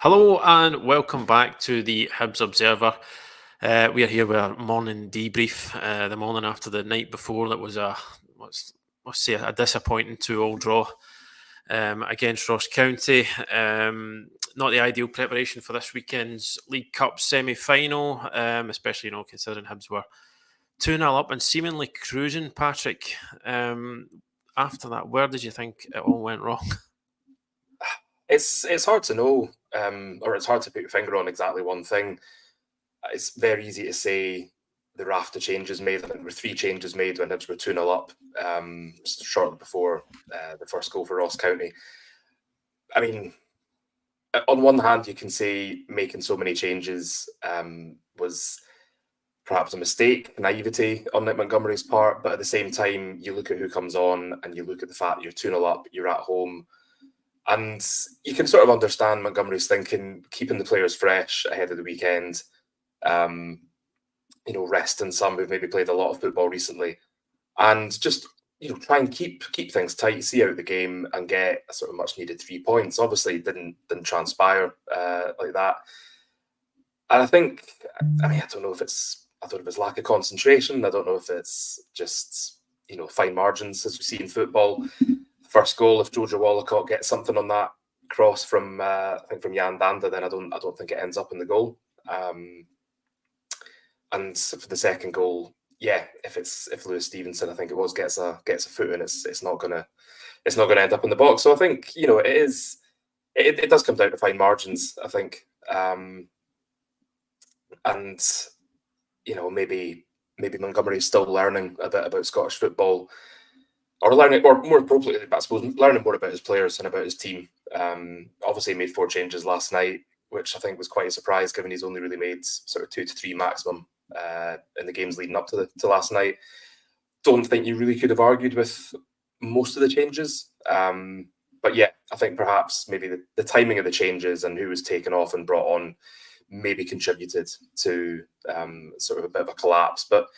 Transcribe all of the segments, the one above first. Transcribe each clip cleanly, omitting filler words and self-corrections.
Hello and welcome back to the Hibs Observer. We are here with our morning debrief, the morning after the night before that was let's say a disappointing 2-2 draw against Ross County. Not the ideal preparation for this weekend's League Cup semi-final, especially considering Hibs were 2-0 up and seemingly cruising. Patrick, after that, where did you think it all went wrong? It's hard to know, or it's hard to put your finger on exactly one thing. It's very easy to say the raft of changes made. I think there were three changes made when Hibs were 2-0 up, shortly before the first goal for Ross County. I mean, on one hand, you can say making so many changes was perhaps a mistake, naivety on Nick Montgomery's part, but at the same time, you look at who comes on and you look at the fact that you're 2-0 up, you're at home. And you can sort of understand Montgomery's thinking, keeping the players fresh ahead of the weekend. Resting some who've maybe played a lot of football recently, and just try and keep things tight, see out the game, and get a sort of much needed 3 points. Obviously, didn't transpire like that. And I think, I don't know if it's lack of concentration. I don't know if it's just fine margins as we see in football. First goal, if Jojo Wallacott gets something on that cross from I think from Jan Danda, then I don't think it ends up in the goal. And for the second goal, if Lewis Stevenson, I think it was, gets a foot in, it's not gonna end up in the box. So I think it does come down to fine margins, I think, and maybe Montgomery's still learning a bit about Scottish football. Or learning, or more appropriately, I suppose, learning more about his players and about his team. Obviously, he made 4 changes last night, which I think was quite a surprise, given he's only really made sort of 2 to 3 maximum in the games leading up to last night. Don't think you really could have argued with most of the changes. But yeah, I think perhaps maybe the timing of the changes and who was taken off and brought on maybe contributed to sort of a bit of a collapse. But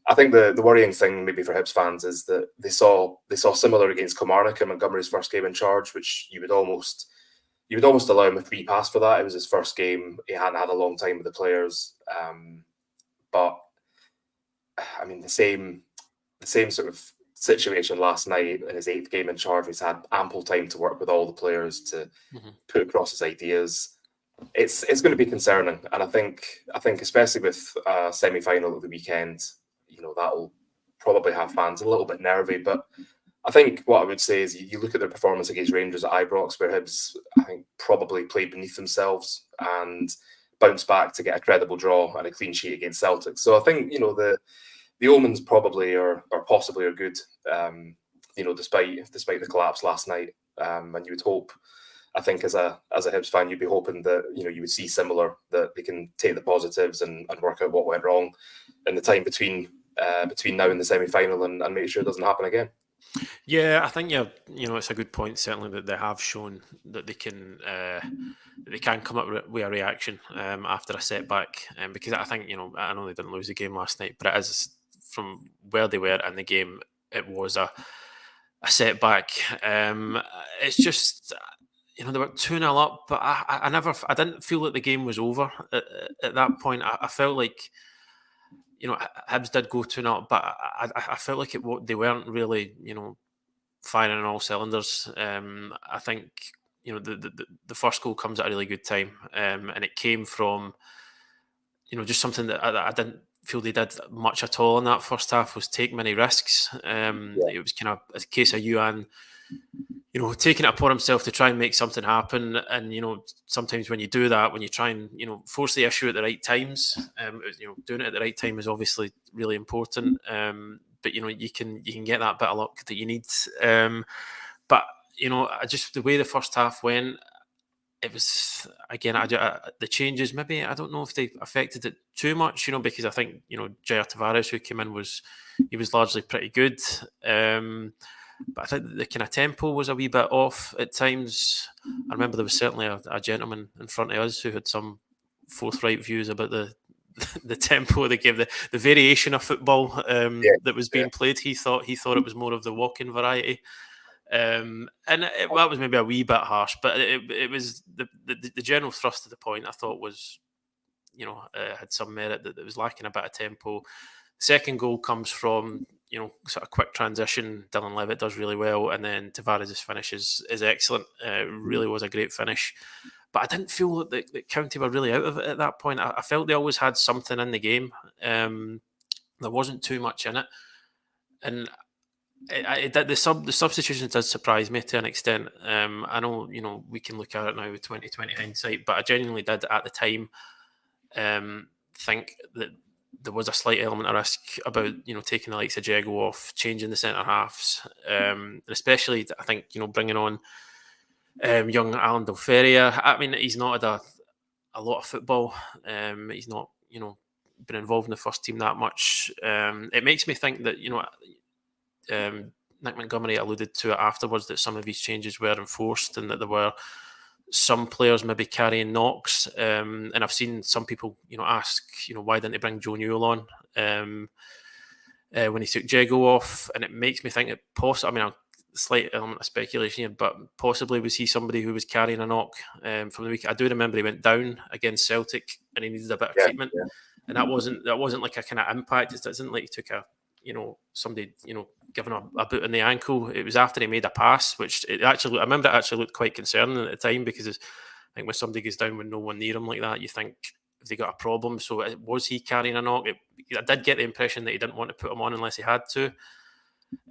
I think the worrying thing maybe for Hibs fans is that they saw similar against Kilmarnock in Montgomery's first game in charge, which you would almost allow him a free pass for that. It was his first game. He hadn't had a long time with the players. But I mean, the same sort of situation last night in his 8th game in charge. He's had ample time to work with all the players to put across his ideas. It's going to be concerning, and I think especially with a semi-final at the weekend, that'll probably have fans a little bit nervy. But I think what I would say is you look at their performance against Rangers at Ibrox, where Hibs, I think, probably played beneath themselves and bounced back to get a credible draw and a clean sheet against Celtic. So I think the omens probably or possibly are good. Despite the collapse last night, and you would hope. I think as a Hibs fan, you'd be hoping that you would see similar, that they can take the positives and work out what went wrong in the time between now and the semi-final and make sure it doesn't happen again. Yeah, I think it's a good point. Certainly that they have shown that they can come up with a reaction after a setback. Because I think I know they didn't lose the game last night, but it is from where they were in the game. It was a setback. It's just. They were 2-0 up, but I didn't feel that the game was over at that point. I felt like, Hibs did go 2-0 up, but I felt like they weren't really, firing on all cylinders. I think, the first goal comes at a really good time, and it came from, just something that I didn't feel they did much at all in that first half, was take many risks. It was kind of a case of Yuan taking it upon himself to try and make something happen. And, sometimes when you do that, when you try and, force the issue at the right times, doing it at the right time is obviously really important. But, you can get that bit of luck that you need. But, just the way the first half went, it was, again, the changes, maybe, I don't know if they affected it too much, because I think, Jair Tavares, who came in, was largely pretty good. But I think the kind of tempo was a wee bit off at times. I remember there was certainly a gentleman in front of us who had some forthright views about the tempo they gave, the variation of football that was being played. He thought it was more of the walking variety. And that was maybe a wee bit harsh, but it was the general thrust of the point I thought was, had some merit, that it was lacking a bit of tempo. Second goal comes from, sort of quick transition. Dylan Levitt does really well, and then Tavares' finish is excellent. Really was a great finish. But I didn't feel that County were really out of it at that point. I felt they always had something in the game. There wasn't too much in it. And the substitution does surprise me to an extent. I know, we can look at it now with 2020 hindsight, but I genuinely did at the time think that there was a slight element of risk about, taking the likes of Jago off, changing the centre halves, especially I think, bringing on young Alan Del Feria. I mean, he's not had a lot of football. He's not, been involved in the first team that much. It makes me think that, Nick Montgomery alluded to it afterwards, that some of these changes were enforced and that there were some players maybe carrying knocks. And I've seen some people, ask, why didn't they bring Joe Newell on when he took Jago off? And it makes me think that possibly, a slight element of speculation here, but possibly was he somebody who was carrying a knock from the week? I do remember he went down against Celtic and he needed a bit of treatment. Yeah. And that wasn't like a kind of impact. It isn't like he took a, somebody, giving a boot in the ankle. It was after he made a pass, which I remember it actually looked quite concerning at the time, because I think when somebody goes down with no one near him like that, you think, have they got a problem? So was he carrying a knock? I did get the impression that he didn't want to put him on unless he had to.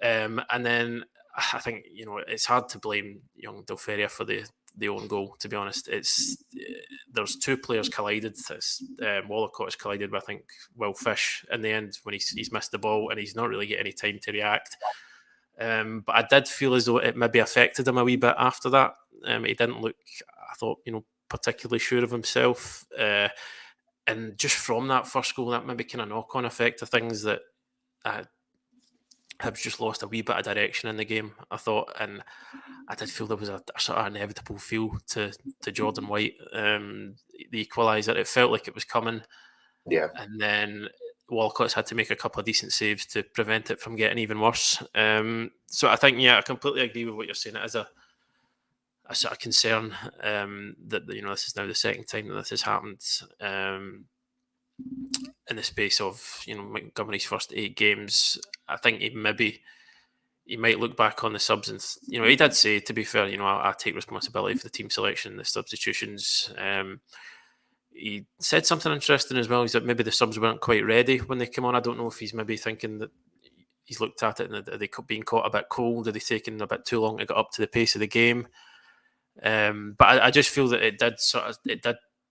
And then I think, it's hard to blame young Del Feria for the own goal, to be honest. There's two players collided. Wallacott has collided with, I think, Will Fish in the end when he's missed the ball and he's not really get any time to react. But I did feel as though it maybe affected him a wee bit after that. He didn't look, I thought, particularly sure of himself. And just from that first goal, that maybe kind of knock-on effect of things that Hibs just lost a wee bit of direction in the game, I thought, and I did feel there was a sort of inevitable feel to Jordan White, the equaliser. It felt like it was coming, and then Walcott's had to make a couple of decent saves to prevent it from getting even worse. So I think, I completely agree with what you're saying. It is a sort of concern that this is now the second time that this has happened in the space of Montgomery's first 8 games. I think he might look back on the subs and he did say, to be fair, I take responsibility for the team selection, the substitutions. He said something interesting as well. Is that maybe the subs weren't quite ready when they came on. I don't know if he's maybe thinking that he's looked at it and are they being caught a bit cold? Are they taking a bit too long to get up to the pace of the game? But I just feel that it did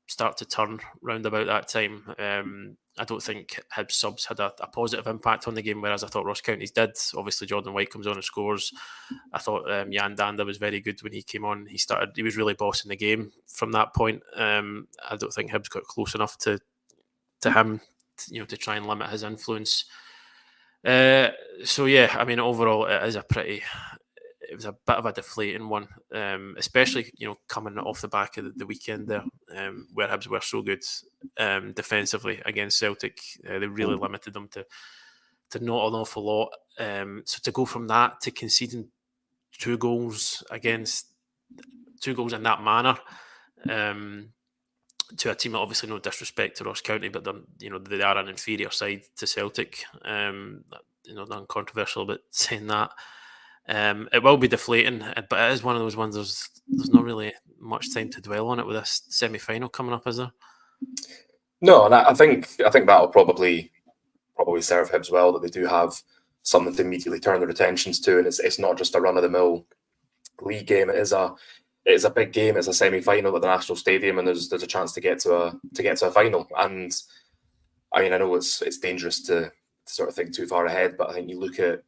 start to turn round about that time. I don't think Hibs subs had a positive impact on the game, whereas I thought Ross County's did. Obviously, Jordan White comes on and scores. I thought Jan Danda was very good when he came on. He was really bossing the game from that point. I don't think Hibs got close enough to him, to try and limit his influence. So yeah, I mean, overall, it was a bit of a deflating one, especially coming off the back of the weekend there, where Hibs were so good defensively against Celtic. They really limited them to not an awful lot. So to go from that to conceding 2 goals in that manner, to a team that, obviously, no disrespect to Ross County, but they are an inferior side to Celtic. Nothing controversial about saying that. It will be deflating, but it is one of those ones. There's not really much time to dwell on it with this semi-final coming up, is there? No, and I think that'll probably serve Hibs well, that they do have something to immediately turn their attentions to, and it's not just a run-of-the-mill league game. It is a big game. It's a semi-final at the National Stadium, and there's a chance to get to a final. And I mean, I know it's dangerous to sort of think too far ahead, but I think you look at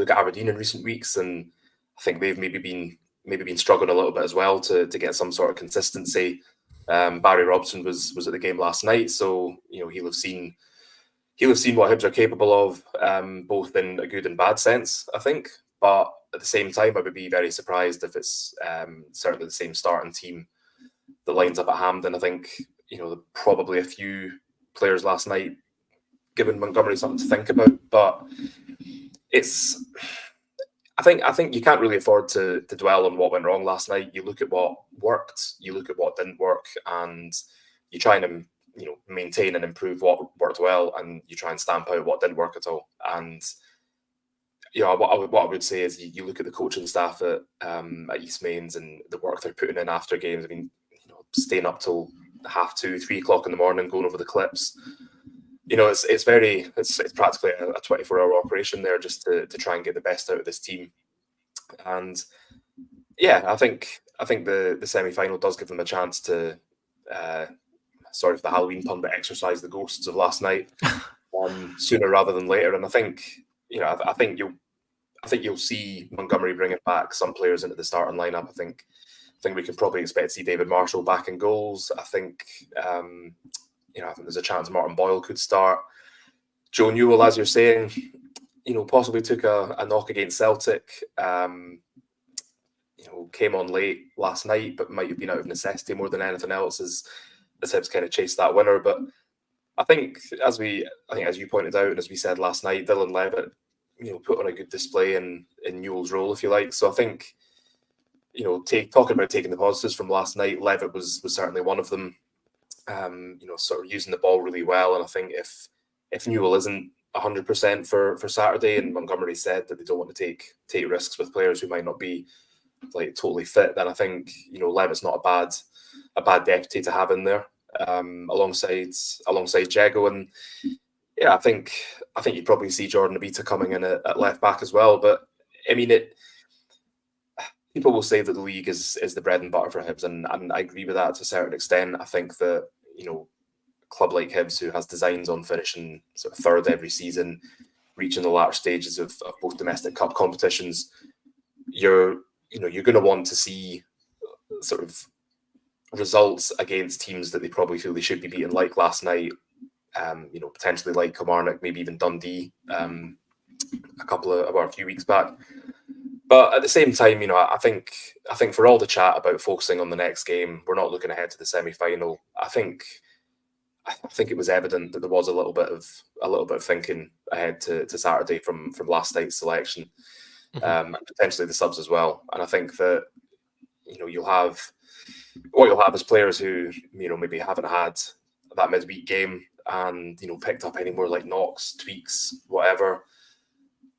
Aberdeen in recent weeks, and I think they've maybe been struggling a little bit as well to get some sort of consistency. Barry Robson was at the game last night, so he'll have seen what Hibs are capable of, both in a good and bad sense, I think. But at the same time, I would be very surprised if it's certainly the same starting team that lines up at Hampden. I think probably a few players last night given Montgomery something to think about, but I think you can't really afford to dwell on what went wrong last night. You look at what worked, you look at what didn't work, and you try and maintain and improve what worked well, and you try and stamp out what didn't work at all. And what I would say is you look at the coaching staff at East Mains and the work they're putting in after games. I mean, staying up till 2:30, 3 o'clock in the morning, going over the clips. It's practically a 24-hour operation there just to try and get the best out of this team. And yeah, I think the semi-final does give them a chance to, sorry for the Halloween pun, but exorcise the ghosts of last night sooner rather than later. And I think you'll see Montgomery bringing back some players into the starting lineup. I think we can probably expect to see David Marshall back in goals. I think I think there's a chance Martin Boyle could start. Joe Newell, as you're saying, possibly took a knock against Celtic. Came on late last night, but might have been out of necessity more than anything else as Hibs kind of chased that winner. But I think as you pointed out and as we said last night, Dylan Levitt, put on a good display in Newell's role, if you like. So I think, talking about taking the positives from last night, Levitt was certainly one of them. Sort of using the ball really well. And I think if Newell isn't 100% for Saturday, and Montgomery said that they don't want to take risks with players who might not be like totally fit, then I think Levitt's not a bad deputy to have in there alongside Jago. And yeah, I think you'd probably see Jordan Abita coming in at left back as well. But I mean, people will say that the league is the bread and butter for Hibs, and I agree with that to a certain extent. I think that a club like Hibs, who has designs on finishing sort of third every season, reaching the latter stages of both domestic cup competitions, you're going to want to see sort of results against teams that they probably feel they should be beating, like last night. Potentially like Kilmarnock, maybe even Dundee, a few weeks back. But at the same time, I think for all the chat about focusing on the next game, we're not looking ahead to the semi-final. I think it was evident that there was a little bit of thinking ahead to Saturday from last night's selection, and potentially the subs as well. And I think that you'll have is players who maybe haven't had that midweek game and picked up any more like knocks, tweaks, whatever.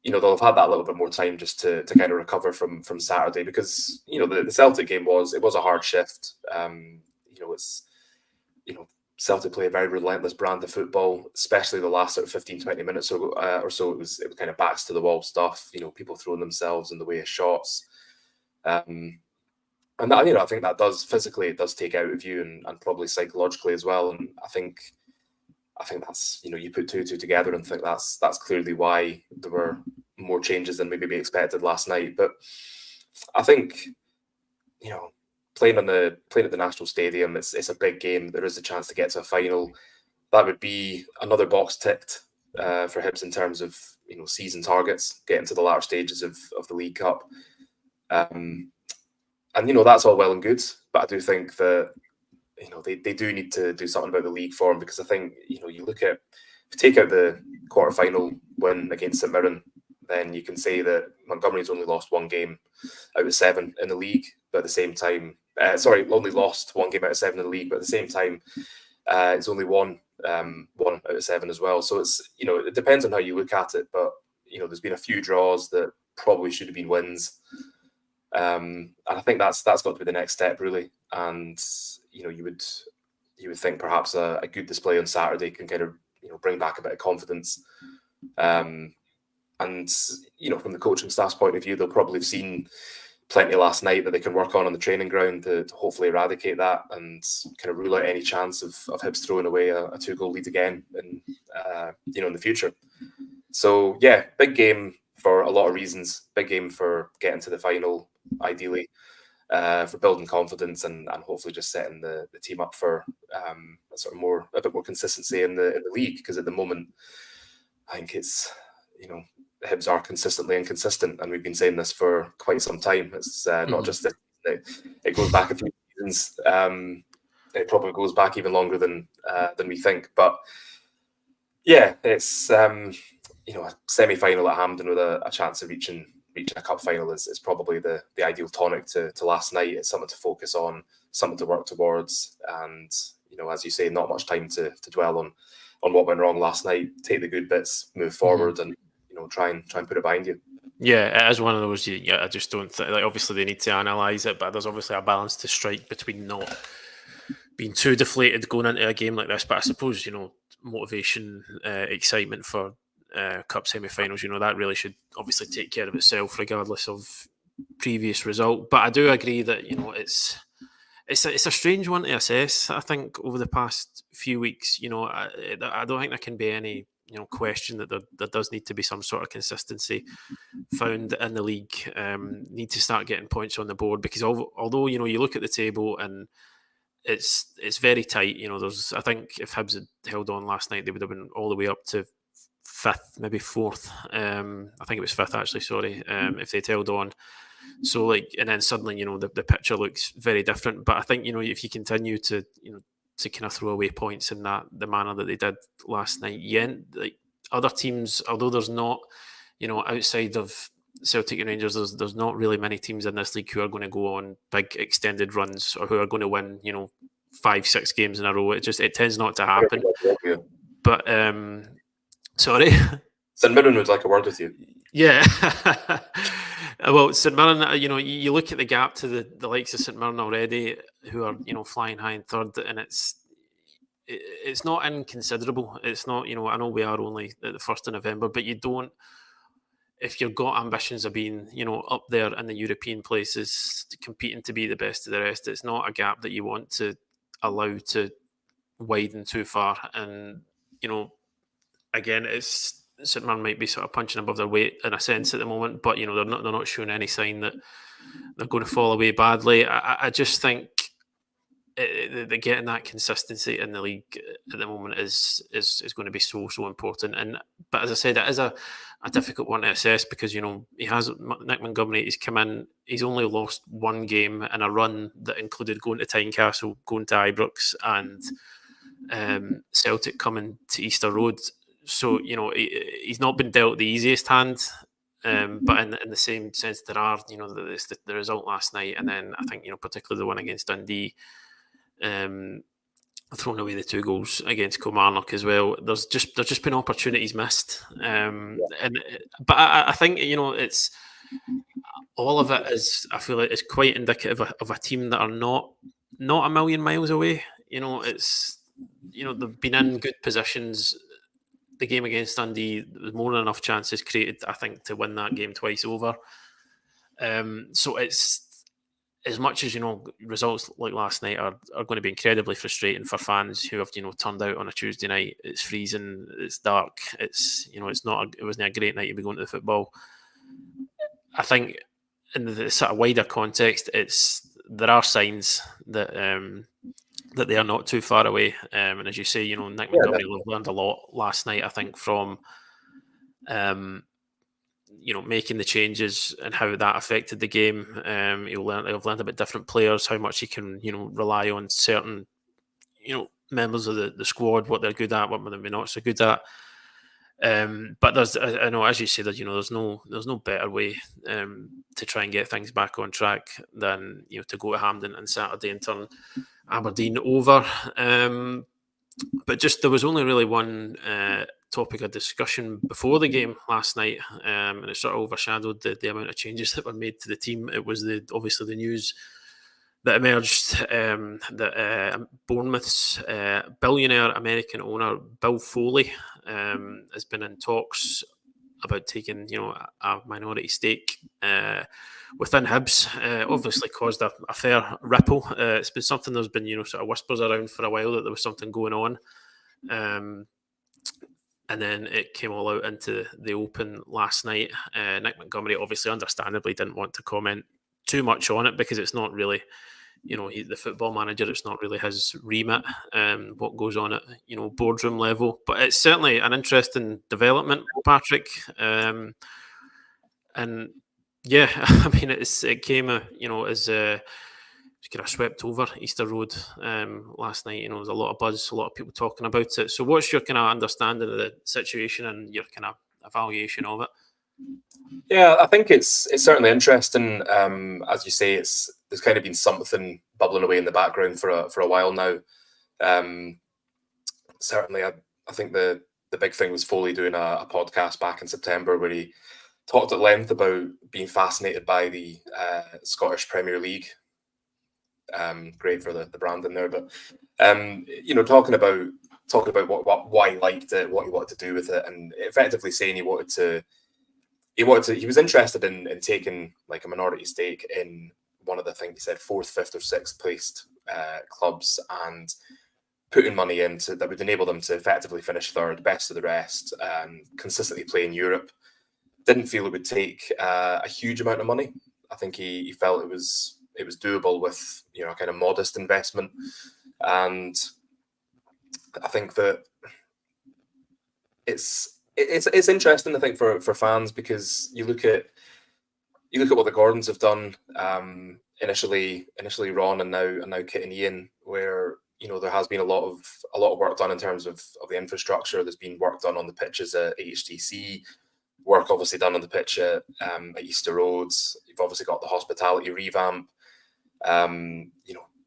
They'll have had that little bit more time just to kind of recover from Saturday, because the Celtic game was a hard shift. Celtic play a very relentless brand of football, especially the last sort of 15-20 minutes or so. It was kind of backs to the wall stuff. People throwing themselves in the way of shots, and that, I think that does physically, it does take out of you and probably psychologically as well. And I think that's, you put two together and think that's clearly why there were more changes than maybe we expected last night. But I think, playing at the National Stadium, it's a big game. There is a chance to get to a final. That would be another box ticked for Hibs in terms of season targets, getting to the latter stages of the League Cup. And that's all well and good, but I do think that they do need to do something about the league form, because I think you look at, if you take out the quarter-final win against St Mirren, then you can say that Montgomery's only lost one game out of 7 in the league, but at the same time, only lost one game out of 7 in the league, but at the same time, it's only won 1 out of 7 as well. So it's it depends on how you look at it, but there's been a few draws that probably should have been wins. And I think that's got to be the next step, really. And you would think perhaps a good display on Saturday can kind of bring back a bit of confidence. And from the coaching staff's point of view, they'll probably have seen plenty last night that they can work on the training ground to hopefully eradicate that and kind of rule out any chance of Hibs throwing away a 2-goal lead again in the future. So yeah, big game for a lot of reasons. Big game for getting to the final, ideally, for building confidence and hopefully just setting the team up for a bit more consistency in the league, because at the moment I think it's Hibs are consistently inconsistent, and we've been saying this for quite some time. It's not just that it goes back a few seasons. It probably goes back even longer than we think. But yeah, it's a semi-final at Hampden with a chance of reaching reaching a cup final is probably the ideal tonic to last night. It's something to focus on, something to work towards, and as you say, not much time to dwell on what went wrong last night. Take the good bits, move forward, and try and put it behind you. Yeah, it is one of those. Yeah, I just don't think. Like, obviously, they need to analyse it, but there's obviously a balance to strike between not being too deflated going into a game like this. But I suppose motivation, excitement for cup semi-finals. That really should obviously take care of itself, regardless of previous result. But I do agree that it's a strange one to assess. I think over the past few weeks, I don't think there can be any question that there does need to be some sort of consistency found in the league. Need to start getting points on the board, because although you look at the table and it's very tight. I think if Hibs had held on last night, they would have been all the way up to fifth, maybe fourth. I think it was fifth actually. Sorry, if they'd held on. So and then suddenly the picture looks very different. But I think if you continue to to kind of throw away points in the manner that they did last night, other teams, although there's not outside of Celtic and Rangers, there's not really many teams in this league who are going to go on big extended runs or who are going to win 5-6 games in a row. It tends not to happen. But sorry, St Mirren would like a word with you. Yeah. Well, St Mirren, you look at the gap to the likes of St Mirren already, who are flying high in third, and it's not inconsiderable. It's not, I know we are only at the 1st of November, but you don't, if you've got ambitions of being, up there in the European places, competing to be the best of the rest, it's not a gap that you want to allow to widen too far. And, again, St Mirren might be sort of punching above their weight in a sense at the moment, but, they're not showing any sign that they're going to fall away badly. I just think getting that consistency in the league at the moment is going to be so important. But as I said, it is a difficult one to assess, because Nick Montgomery, he's come in, he's only lost one game in a run that included going to Tynecastle, going to Ibrox, and Celtic coming to Easter Road. So he's not been dealt the easiest hand. But in the same sense, there are the result last night, and then I think particularly the one against Dundee. Thrown away the 2 goals against Kilmarnock as well. There's just been opportunities missed, but I think it's all of it is. I feel like it's quite indicative of a team that are not a million miles away. They've been in good positions. The game against Dundee, there was more than enough chances created, I think, to win that game twice over. So it's, as much as results like last night are going to be incredibly frustrating for fans who have turned out on a Tuesday night. It's freezing, it's dark, it wasn't a great night to be going to the football. I think in the sort of wider context, there are signs that they are not too far away. And as you say, Nick Montgomery learned a lot last night, I think, from making the changes and how that affected the game. He'll learn about different players, how much he can, rely on certain, members of the squad, what they're good at, what they're not so good at. But I know, as you say, that there's no better way to try and get things back on track than to go to Hampden on Saturday and turn Aberdeen over. But just there was only really one topic of discussion before the game last night, and it sort of overshadowed the amount of changes that were made to the team. It was obviously the news that emerged that Bournemouth's billionaire American owner Bill Foley has been in talks about taking a minority stake within Hibs. Obviously caused a fair ripple. It's been something there's been sort of whispers around for a while that there was something going on, and then it came all out into the open last night. Nick Montgomery obviously understandably didn't want to comment too much on it, because it's not really he's the football manager, it's not really his remit, what goes on at boardroom level. But it's certainly an interesting development, Patrick. And yeah, I mean, it came as kind of swept over Easter Road last night. There was a lot of buzz, a lot of people talking about it. So what's your kind of understanding of the situation and your kind of evaluation of it? Yeah, I think it's certainly interesting. As you say, there's kind of been something bubbling away in the background for a while now. Um, Certainly, I think the big thing was Foley doing a podcast back in September where he talked at length about being fascinated by the Scottish Premier League. Great for the brand in there, but talking about why he liked it, what he wanted to do with it, and effectively saying he was interested in taking like a minority stake in one of the, I think he said, fourth, fifth, or sixth placed clubs, and putting money into that would enable them to effectively finish third, best of the rest, and consistently play in Europe. Didn't feel it would take a huge amount of money. I think he felt it was doable with a kind of modest investment, and I think that it's interesting. I think for fans, because you look at what the Gordons have done, initially Ron, and now Kit and Ian, where there has been a lot of work done in terms of the infrastructure. There's been work done on the pitches at HTC, work obviously done on the pitch at Easter Roads. You've obviously got the hospitality revamp,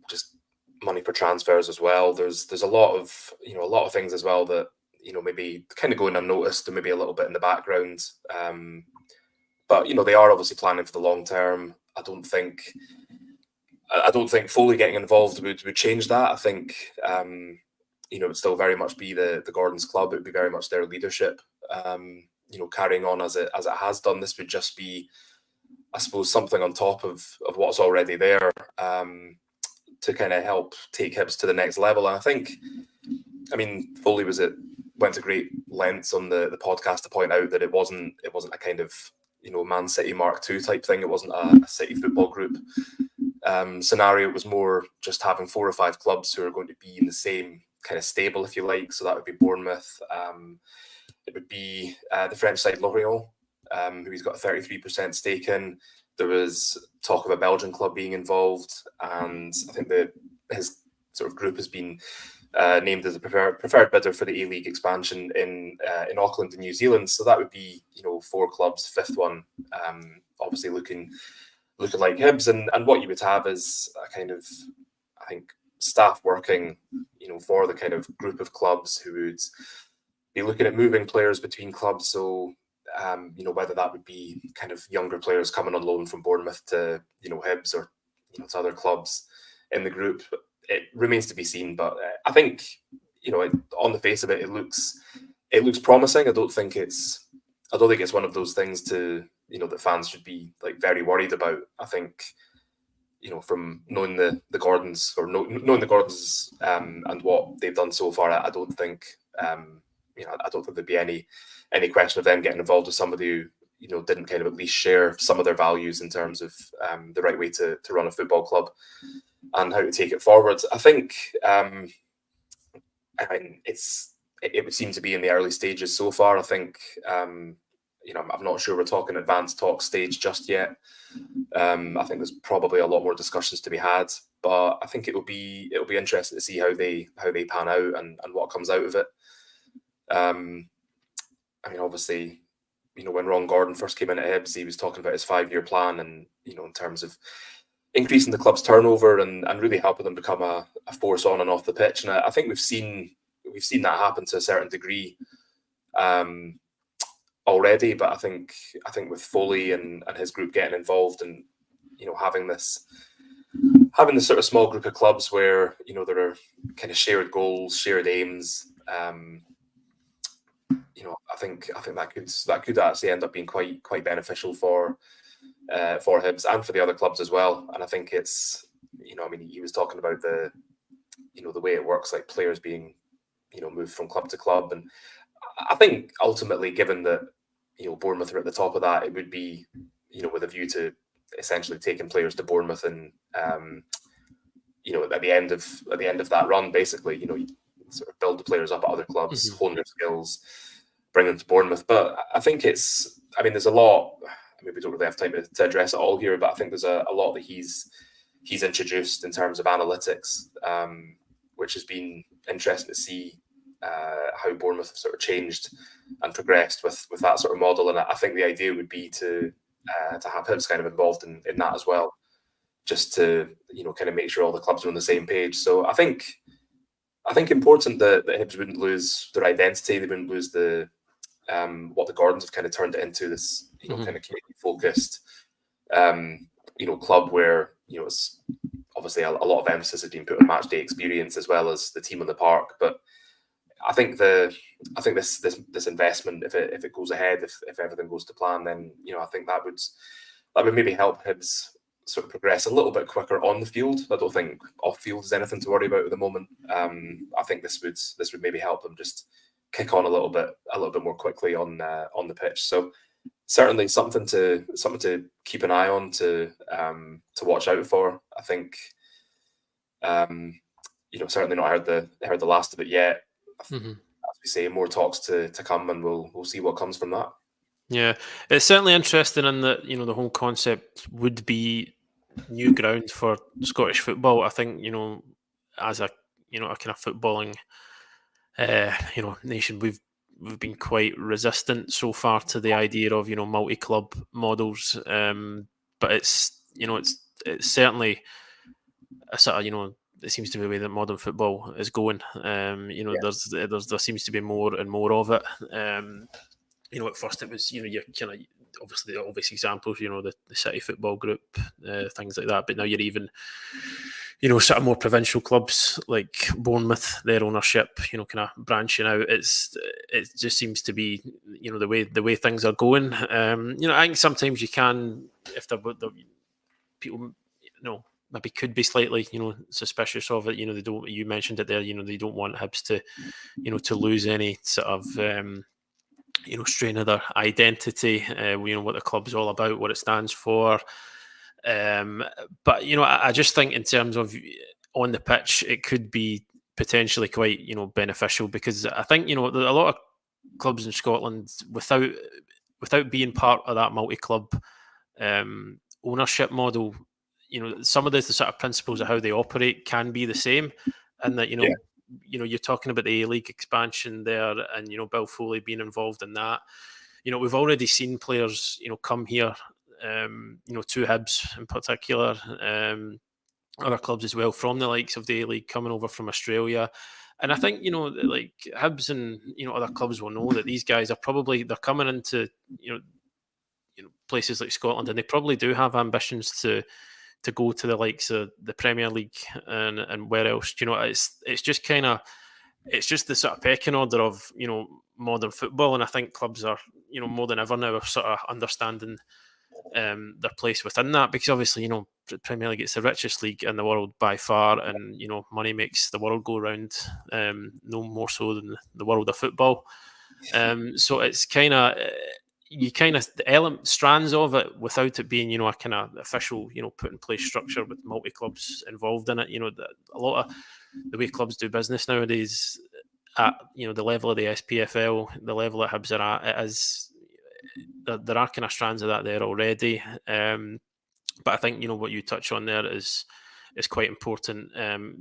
just money for transfers as well. There's a lot of things as well that maybe kind of going unnoticed and maybe a little bit in the background. But they are obviously planning for the long term. I don't think Foley getting involved would change that. I think it would still very much be the Gordons club. It would be very much their leadership. Carrying on as it has done. This would just be, I suppose, something on top of what's already there, to kind of help take Hibs to the next level. And I think, Foley went to great lengths on the podcast to point out that it wasn't a kind of Man City Mark II type thing. It wasn't a City Football Group scenario. It was more just having 4 or 5 clubs who are going to be in the same kind of stable, if you like. So that would be Bournemouth. It would be the French side Lorient, who he's got a 33% stake in. There was talk of a Belgian club being involved, and I think that his sort of group has been named as a preferred bidder for the A-League expansion in Auckland in New Zealand. So that would be 4 clubs, 5th one obviously looking like Hibs, and what you would have is a kind of, I think, staff working for the kind of group of clubs who would be looking at moving players between clubs. So whether that would be kind of younger players coming on loan from Bournemouth to Hibs or to other clubs in the group, it remains to be seen. But I think on the face of it, it looks promising. I don't think it's one of those things to that fans should be like very worried about. I think from knowing the Gordons, or knowing the Gordons and what they've done so far, I don't think I don't think there'd be any question of them getting involved with somebody who didn't kind of at least share some of their values in terms of the right way to run a football club and how to take it forward. I think it would seem to be in the early stages so far. I think I'm not sure we're talking advanced talk stage just yet. I think there's probably a lot more discussions to be had, but I think it'll be interesting to see how they pan out and what comes out of it. Obviously, when Ron Gordon first came in at Hibs, he was talking about his 5-year plan, and in terms of increasing the club's turnover and really helping them become a force on and off the pitch. And I think we've seen that happen to a certain degree already. But I think with Foley and his group getting involved, and having this sort of small group of clubs where there are kind of shared goals, shared aims. I think that could actually end up being quite beneficial for Hibs and for the other clubs as well. And I think it's he was talking about the way it works, like players being moved from club to club, and I think ultimately, given that Bournemouth are at the top of that, it would be with a view to essentially taking players to Bournemouth and at the end of that run, basically you sort of build the players up at other clubs, hone their skills, bring them to Bournemouth. But I think there's a lot. We don't really have time to address it all here, but I think there's a lot that he's introduced in terms of analytics, which has been interesting to see. how Bournemouth have sort of changed and progressed with that sort of model. And I think the idea would be to have Hibs kind of involved in that as well, just to kind of make sure all the clubs are on the same page. So I think important that Hibs wouldn't lose their identity. They wouldn't lose the what the Gordons have kind of turned it into, this kind of community focused club where it's obviously a lot of emphasis has been put on match day experience as well as the team on the park. But I think this investment, if it goes ahead, if everything goes to plan, then I think that would maybe help Hibs sort of progress a little bit quicker on the field. I don't think off field is anything to worry about at the moment. I think this would maybe help them just kick on a little bit more quickly on the pitch. So certainly something to keep an eye on, to watch out for. I think certainly not heard the last of it yet. As we say, more talks to come, and we'll see what comes from that. Yeah, it's certainly interesting in that the whole concept would be new ground for Scottish football. I think as a a kind of footballing nation, we've been quite resistant so far to the idea of multi-club models. But it's certainly a sort of it seems to be the way that modern football is going. There seems to be more and more of it. At first it was you kind of obviously the obvious examples, the City Football Group, things like that. But now you're even sort of more provincial clubs like Bournemouth, their ownership, kind of branching out. It just seems to be the way things are going. I think sometimes you can, if the people maybe could be slightly suspicious of it. They don't. You mentioned it there. They don't want Hibs to lose any sort of strain of their identity. What the club's all about, what it stands for. But I just think in terms of on the pitch, it could be potentially quite beneficial, because I think a lot of clubs in Scotland, without being part of that multi-club ownership model, some of the sort of principles of how they operate can be the same, and that you're talking about the A-League expansion there, and Bill Foley being involved in that. We've already seen players come here, to Hibs in particular, other clubs as well, from the likes of the A-League, coming over from Australia. And I think like Hibs and other clubs will know that these guys are they're coming into places like Scotland, and they probably do have ambitions to go to the likes of the Premier League and where else. It's just the sort of pecking order of modern football, and I think clubs are more than ever now are sort of understanding their place within that, because obviously the Premier League, it's the richest league in the world by far, and money makes the world go round, no more so than the world of football. So it's the strands of it, without it being a kind of official put in place structure with multi clubs involved in it. A lot of the way clubs do business nowadays at the level of the SPFL, the level that Hibs are at, there are kind of strands of that there already. But I think what you touch on there is quite important.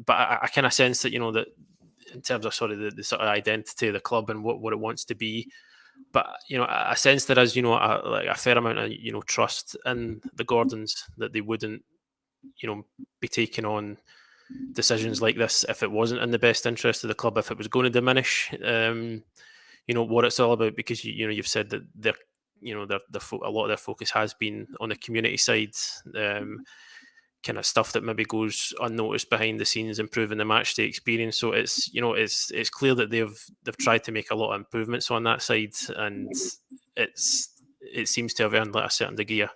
But I kind of sense that that in terms of the sort of identity of the club and what it wants to be. But I sense there is a fair amount of trust in the Gordons, that they wouldn't be taking on decisions like this if it wasn't in the best interest of the club, if it was going to diminish what it's all about, because you've said that they're a lot of their focus has been on the community side, kind of stuff that maybe goes unnoticed behind the scenes, improving the match day experience. So it's it's clear that they've tried to make a lot of improvements on that side, and it seems to have earned a certain degree of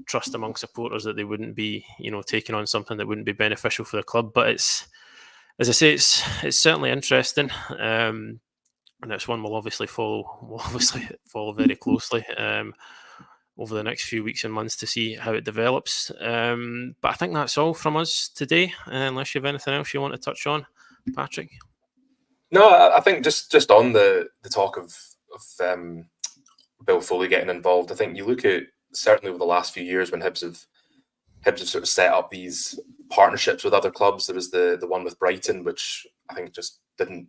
trust among supporters that they wouldn't be taking on something that wouldn't be beneficial for the club. But it's, as I say, it's certainly interesting. And it's one we'll obviously follow very closely over the next few weeks and months to see how it develops. But I think that's all from us today, unless you have anything else you want to touch on, Patrick. No, I think just on the talk of Bill Foley getting involved, I think you look at certainly over the last few years when Hibs have sort of set up these partnerships with other clubs. There was the one with Brighton, which I think just didn't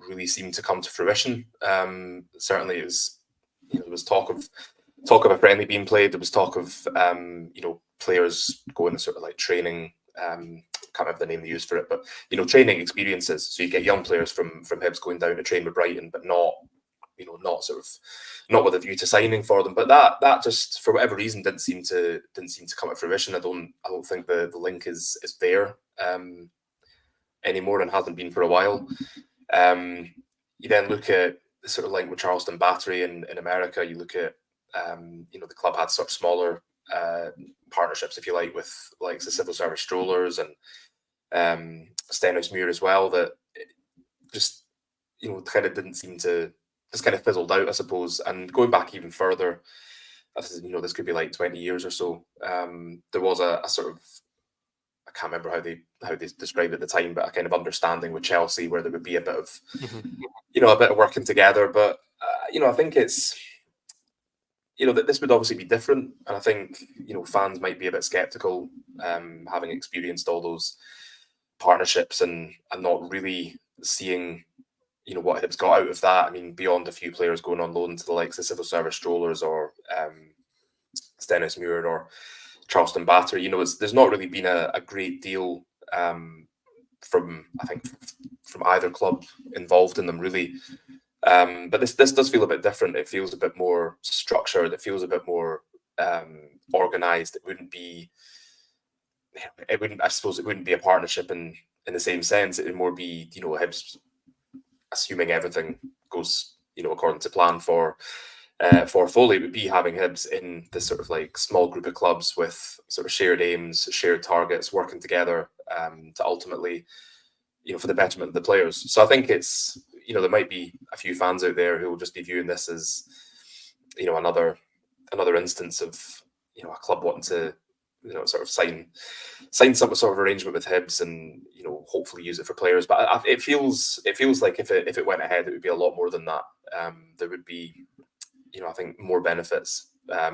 really seem to come to fruition. Certainly, it was, there was talk of a friendly being played. There was talk of players going to sort of like training. Can't remember the name they used for it, but training experiences. So you get young players from Hibs going down to train with Brighton, but not with a view to signing for them. But that just, for whatever reason, didn't seem to come to fruition. I don't think the link is there anymore, and hasn't been for a while. You then look at the sort of link with Charleston Battery in America. You look at the club had sort of smaller partnerships, if you like, with like the civil service strollers and Stenhousemuir as well, that just kind of didn't seem to, just kind of fizzled out, I suppose. And going back even further, this could be like 20 years or so. There was a sort of, I can't remember how they described it at the time, but a kind of understanding with Chelsea where there would be a bit of a bit of working together. But I think it's that this would obviously be different, and I think fans might be a bit skeptical, having experienced all those partnerships and not really seeing what Hibs got out of that. I mean, beyond a few players going on loan to the likes of civil service strollers or Stenhousemuir or Charleston Battery, there's not really been a great deal from either club involved in them, really. But this does feel a bit different. It feels a bit more structured. It feels a bit more organised. I suppose it wouldn't be a partnership in the same sense. It would more be Hibs, assuming everything goes according to plan for Foley, would be having Hibs in this sort of like small group of clubs with sort of shared aims, shared targets, working together to ultimately, for the betterment of the players. So I think it's, there might be a few fans out there who will just be viewing this as, another instance of, a club wanting to, sort of sign some sort of arrangement with Hibs and, hopefully use it for players. But it feels like if it went ahead, it would be a lot more than that. There would be, I think, more benefits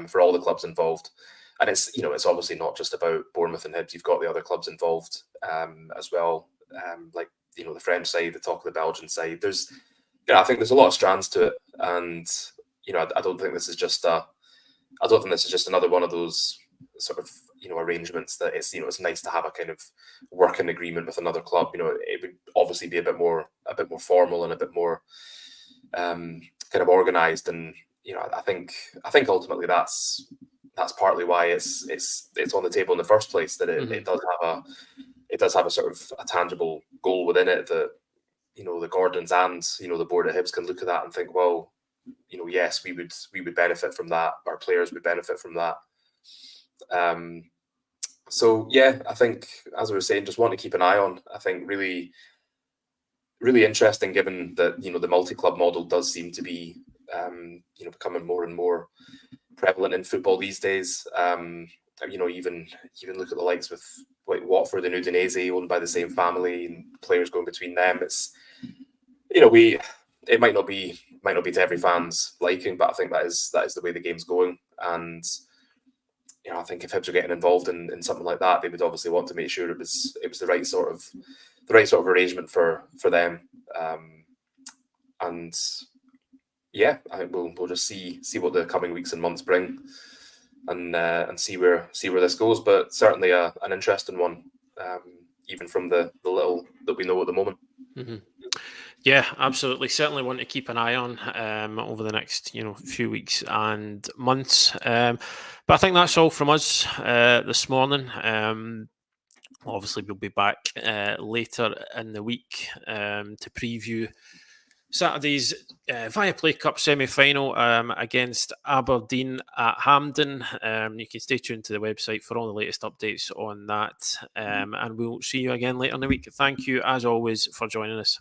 for all the clubs involved. And it's, it's obviously not just about Bournemouth and Hibs. You've got the other clubs involved as well. Like, the French side, the talk of the Belgian side. There's, I think there's a lot of strands to it. And, I don't think this is just another one of those sort of, arrangements that it's, it's nice to have a kind of working agreement with another club. It would obviously be a bit more formal and a bit more kind of organised. And, I think ultimately that's partly why it's on the table in the first place, that it does have a sort of a tangible goal within it that, the Gordons and, the board of Hibs can look at that and think, well, yes, we would benefit from that. Our players would benefit from that. So yeah, I think, as I was saying, just want to keep an eye on. I think really, really interesting, given that, the multi-club model does seem to be, becoming more and more prevalent in football these days. Even look at the likes with like Watford and Udinese, owned by the same family, and players going between them. It's, it might not be to every fan's liking, but I think that is the way the game's going. And I think if Hibs are getting involved in something like that, they would obviously want to make sure it was the right sort of arrangement for them. And yeah, I think we'll just see what the coming weeks and months bring, and see where this goes. But certainly an interesting one, even from the little that we know at the moment. Mm-hmm. Yeah, absolutely. Certainly want to keep an eye on over the next few weeks and months. But I think that's all from us this morning. Obviously, we'll be back later in the week to preview Saturday's Viaplay Cup semi-final against Aberdeen at Hampden. You can stay tuned to the website for all the latest updates on that. And we'll see you again later in the week. Thank you, as always, for joining us.